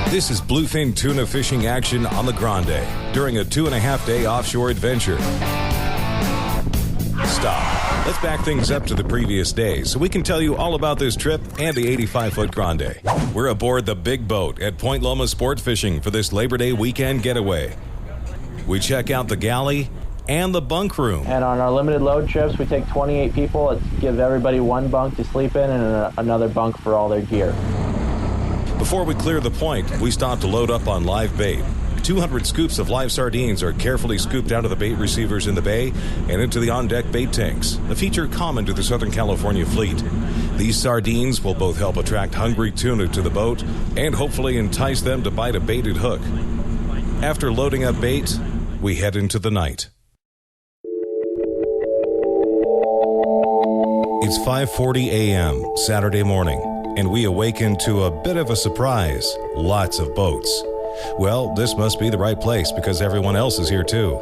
This is Bluefin tuna fishing action on the Grande during a 2.5-day offshore adventure. Stop. Let's back things up to the previous day so we can tell you all about this trip and the 85-foot Grande. We're aboard the big boat at Point Loma Sport Fishing for this Labor Day weekend getaway. We check out the galley and the bunk room. And on our limited load trips, we take 28 people. Let's give everybody one bunk to sleep in and another bunk for all their gear. Before we clear the point, we stop to load up on live bait. 200 scoops of live sardines are carefully scooped out of the bait receivers in the bay and into the on-deck bait tanks, a feature common to the Southern California fleet. These sardines will both help attract hungry tuna to the boat and hopefully entice them to bite a baited hook. After loading up bait, we head into the night. It's 5:40 a.m. Saturday morning, and we awaken to a bit of a surprise. Lots of boats. Well, this must be the right place because everyone else is here too.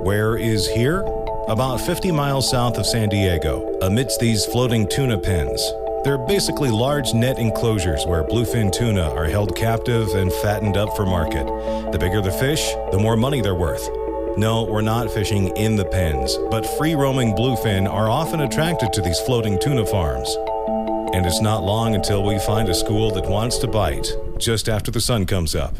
Where is here? About 50 miles south of San Diego, amidst these floating tuna pens. They're basically large net enclosures where bluefin tuna are held captive and fattened up for market. The bigger the fish, the more money they're worth. No, we're not fishing in the pens, but free-roaming bluefin are often attracted to these floating tuna farms. And it's not long until we find a school that wants to bite, just after the sun comes up.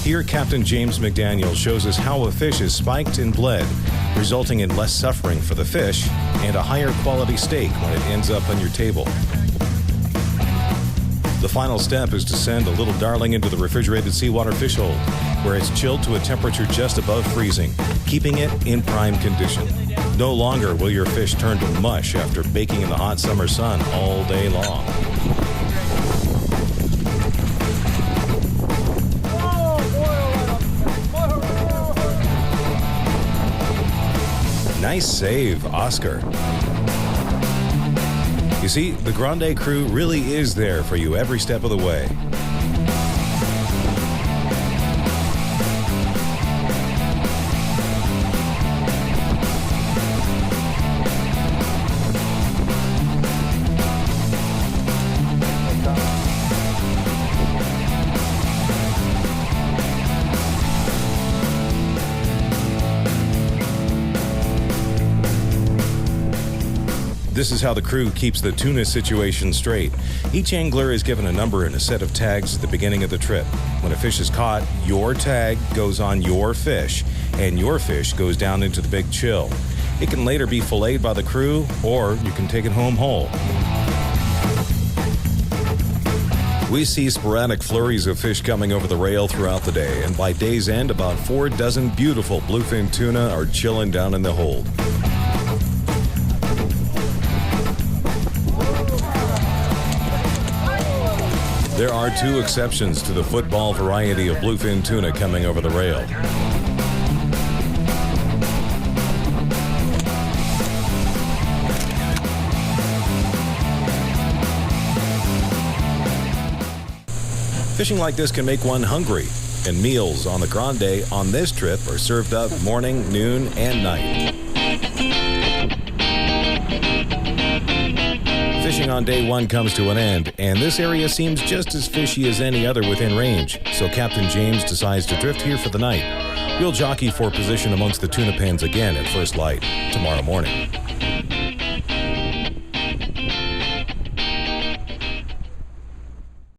Here, Captain James McDaniel shows us how a fish is spiked and bled, resulting in less suffering for the fish and a higher quality steak when it ends up on your table. The final step is to send a little darling into the refrigerated seawater fish hold, where it's chilled to a temperature just above freezing, keeping it in prime condition. No longer will your fish turn to mush after baking in the hot summer sun all day long. Nice save, Oscar. You see, the Grande crew really is there for you every step of the way. This is how the crew keeps the tuna situation straight. Each angler is given a number and a set of tags at the beginning of the trip. When a fish is caught, your tag goes on your fish, and your fish goes down into the big chill. It can later be filleted by the crew, or you can take it home whole. We see sporadic flurries of fish coming over the rail throughout the day, and by day's end, about 4 dozen beautiful bluefin tuna are chilling down in the hold. There are 2 exceptions to the football variety of bluefin tuna coming over the rail. Fishing like this can make one hungry, and meals on the Grande on this trip are served up morning, noon, and night. Fishing on day 1 comes to an end, and this area seems just as fishy as any other within range, so Captain James decides to drift here for the night. We'll jockey for position amongst the tuna pens again at first light tomorrow morning.